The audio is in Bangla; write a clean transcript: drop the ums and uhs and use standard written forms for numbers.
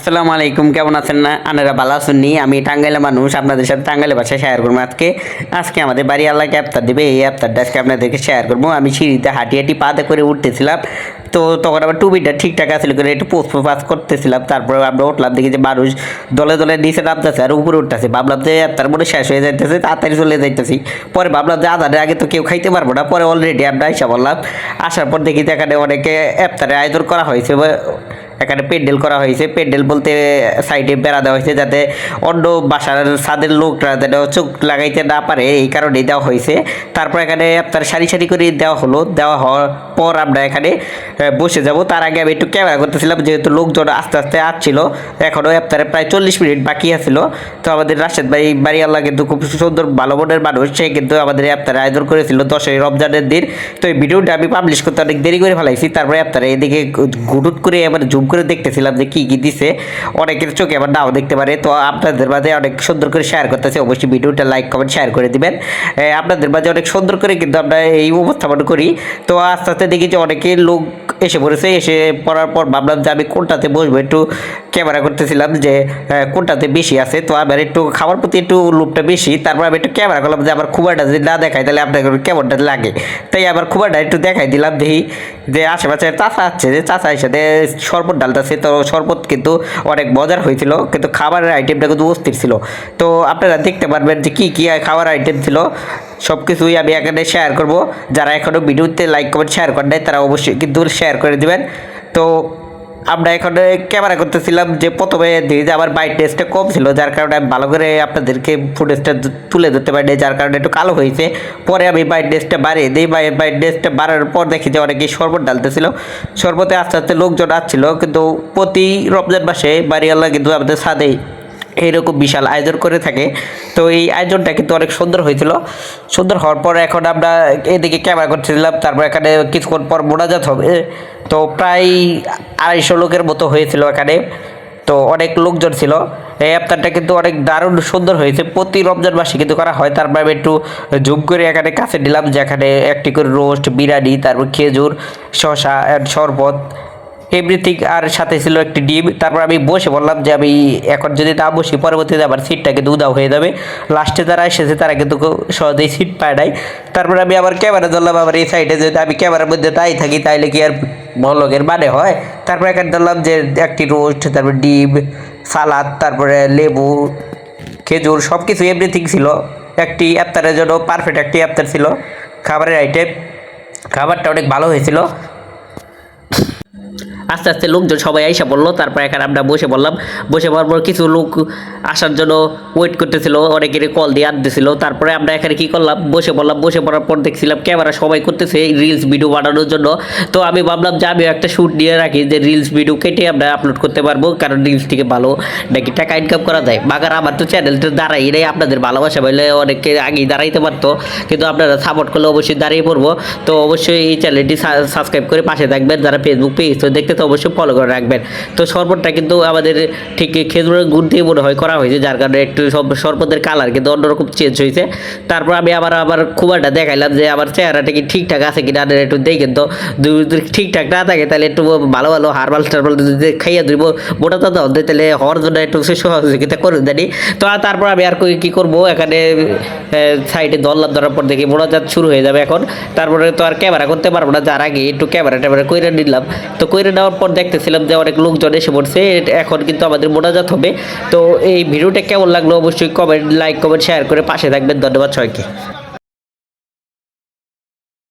আসসালামু আলাইকুম, কেমন আছেন? না আনারা ভালো আছেন নি? আমি টাঙ্গাইলের মানুষ, আপনাদের সাথে টাঙ্গাইলের ভাষায় শেয়ার করবো। আজকে আমাদের বাড়ি আল্লাহকে আফতার দিবে, এই আফতারটা আজকে আপনাদেরকে শেয়ার করবো। আমি সিঁড়িতে হাঁটি হাঁটি পাতে করে উঠতেছিলাম, তো তখন আবার টুপিটা ঠিকঠাক আসলে করে একটু পোস্ট পাস করতেছিলাম। তারপরে আমরা উঠলাম, দেখি যে মানুষ দলে দলে নিচে নামতেছে আর উপরে উঠতেছে। ভাবলাম যে তার মনে শেষ হয়ে যাইতেছে, তাড়াতাড়ি চলে যাইতেছি। পরে ভাবলাম যে আধারের আগে তো কেউ খাইতে পারবো না। পরে অলরেডি আমরা আইসা বললাম, আসার পর দেখি যে এখানে অনেকে ইফতারের আয়োজন করা হয়েছে। এখানে প্যান্ডেল করা হয়েছে। প্যান্ডেল বলতে সাইডে বেড়া দেওয়া হয়েছে, যাতে অন্য বাসার ছাদের লোকরা যেন চোখ লাগাইতে না পারে, এই কারণেই দেওয়া হয়েছে। তারপর এখানে আপনার সারি সারি করে দেওয়া হলো। দেওয়া হওয়ার পর আমরা এখানে বসে যাব। তার আগে আমি একটু ক্যামেরা করতেছিলাম, যেহেতু লোকজন আস্তে আস্তে আসছিল। এখনও আপনার প্রায় 40 মিনিট বাকি আছিল। তো আমাদের রাশেদ ভাই বাড়ি আল্লাহ কিন্তু খুব সুন্দর ভালো মনের মানুষ, সে কিন্তু আমাদের আপনার আয়োজন করেছিল 10ই রমজানের দিন। তো এই ভিডিওটা আমি পাবলিশ করতে অনেক দেরি করে ফেলাইছি। তারপরে আপনারা এদিকে গুটুট করে এবার জুম করে দেখতেছিলাম যে কী কী দিছে। অনেকের চোখে আবার নাও দেখতে পারে। তো আপনাদের মাঝে অনেক সুন্দর করে শেয়ার করতেছে, অবশ্যই ভিডিওটা লাইক কমেন্ট শেয়ার করে দিবেন। আপনাদের মাঝে অনেক সুন্দর করে কিন্তু আমরা এই উপস্থাপন করি। তো আস্তে আস্তে দেখি যে অনেকের লোক এসে পড়েছে। এসে পড়ার পর ভাবলাম যে আমি কোনটাতে বসবো, একটু ক্যামেরা করতেছিলাম যে কোনটাতে বেশি আছে। তো আমার একটু খাবার প্রতি একটু লোভটা বেশি। তারপর আমি একটু ক্যামেরা করলাম যে আমার খুবাটা যদি না দেখাই তাহলে আপনাকে কেমনটা লাগে। তাই আবার খুবাটা একটু দেখাই দিলাম। দেখি যে আশেপাশে চাচা আছে, যে চাচা হিসাবে শরবত ডালতেছে। তো শরবত কিন্তু অনেক মজার হয়েছিল, কিন্তু খাবারের আইটেমটা কিন্তু অস্থির ছিল। তো আপনারা দেখতে পারবেন যে কী কী খাবার আইটেম ছিল। সব কিছুই আমি এখানে শেয়ার করব। যারা এখনও ভিডিওতে লাইক কমেন্ট শেয়ার করেন নাই তারা অবশ্যই কিন্তু শেয়ার করে দিবেন। তো আমরা এখন ক্যামেরা করতেছিলাম যে প্রথমে দেখি যে আমার ব্রাইটনেসটা কম ছিল, যার কারণে আমি ভালো করে আপনাদেরকে ফুটেজটা তুলে ধরতে পারিনি, যার কারণে একটু কালো হয়েছে। পরে আমি ব্রাইটনেসটা বাড়িয়ে দিই। ব্রাইটনেসটা বাড়ানোর পর দেখি যে অনেকেই শরবত ডালতেছিল। শরবতে আস্তে আস্তে লোকজন আসছিল। কিন্তু প্রতি রমজান মাসে বাড়িওয়ালা কিন্তু আমাদের ছাদেই এইরকম বিশাল আয়োজন করে থাকে। তো এই আয়োজনটা কিন্তু অনেক সুন্দর হয়েছিল। সুন্দর হওয়ার পর এখন আমরা এদিকে ক্যামেরা করছিলাম। তারপর এখানে কিছুক্ষণ পর মোনাজাত হবে। তো প্রায় 250 লোকের মতো হয়েছিল এখানে। তো অনেক লোকজন ছিল। এই ইফতারটা কিন্তু অনেক দারুণ সুন্দর হয়েছে। প্রতি রমজান মাসে কিন্তু করা হয়। তারপর আমি একটু জুম করে এখানে কাছে দিলাম, যে এখানে একটি করে রোস্ট, বিরিয়ানি, তারপর খেজুর, শসা অ্যান্ড শরবত, এভরিথিং, আর সাথে ছিল একটি ডিম। তারপর আমি বসে বললাম যে আমি এখন যদি না বসি পরবর্তীতে আবার সিটটা কিন্তু উধাও হয়ে যাবে। লাস্টে যারা এসেছে তারা কিন্তু সহজেই সিট পায় নাই। তারপরে আমি আবার ক্যামেরা ধরলাম, আবার এই সাইডে যদি আমি ক্যামেরার মধ্যে তাই থাকি তাইলে কি আর ভ্লগের মানে হয়। তারপরে এখানে ধরলাম যে একটি রোস্ট, তারপর ডিম, সালাদ, তারপরে লেবু, খেজুর, সব কিছু এভরিথিং ছিল। একটি ইফতারের জন্য পারফেক্ট একটি ইফতার ছিল। খাবারের আইটেম, খাবারটা অনেক ভালো হয়েছিল। আস্তে আস্তে লোকজন সবাই আইসা বললো। তারপর এখানে আমরা বসে বললাম। বসে পড়ার পর কিছু লোক আসার জন্য ওয়েট করতেছিল, অনেকের কল দিয়ে আনতেছিল। তারপরে আমরা এখানে কি করলাম, বসে পড়লাম। বসে পড়ার পর দেখছিলাম ক্যামেরা সবাই করতেছে রিলস ভিডিও বানানোর জন্য। তো আমি ভাবলাম যে আমি একটা শ্যুট নিয়ে রাখি, যে রিলস ভিডিও কেটে আমরা আপলোড করতে পারবো, কারণ রিলস থেকে ভালো নাকি টাকা ইনকাম করা যায়। বাগার আমার তো চ্যানেলটা দাঁড়াই নেই, আপনাদের ভালোবাসা বলে অনেকে আগেই দাঁড়াইতে পারতো, কিন্তু আপনারা সাপোর্ট করলে অবশ্যই দাঁড়িয়ে পড়বো। তো অবশ্যই এই চ্যানেলটি সাবস্ক্রাইব করে পাশে থাকবেন। যারা ফেসবুক পেজ তো দেখতে তো অবশ্যই ফলো করে রাখবেন। তো শরবতটা কিন্তু আমাদের ঠিক খেজুরের গুড় দিয়ে মনে হয় করা হয়েছে, যার কারণে একটু সব শরবতের কালার কিন্তু অন্যরকম চেঞ্জ হয়েছে। তারপর আমি আবার খুবাটা দেখাইলাম যে আমার চেহারাটা কি ঠিকঠাক আছে কিনা একটু দেখেন। তো যদি ঠিকঠাক না থাকে তাহলে একটু ভালো ভালো হারবাল টারবাল যদি খাইয়া দিব মোটা তাজা হতে, তাহলে হওয়ার জন্য একটু সহযোগিতা করে দেনি। তো তারপর আমি আর কি করবো, এখানে সাইডে ধরার পর দেখি মোনাজাত শুরু হয়ে যাবে এখন। তারপরে তো আর ক্যামেরা করতে পারবো না, যার আগে একটু ক্যামেরা ট্যামেরা কইরে নিলাম। তো কইরে নেওয়ার পর দেখতেছিলাম যে অনেক লোকজন এসে পড়ছে। এখন কিন্তু আমাদের মোনাজাত হবে। তো এই ভিডিওটা কেমন লাগলো অবশ্যই কমেন্ট, লাইক, কমেন্ট, শেয়ার করে পাশে থাকবেন। ধন্যবাদ সবাইকে।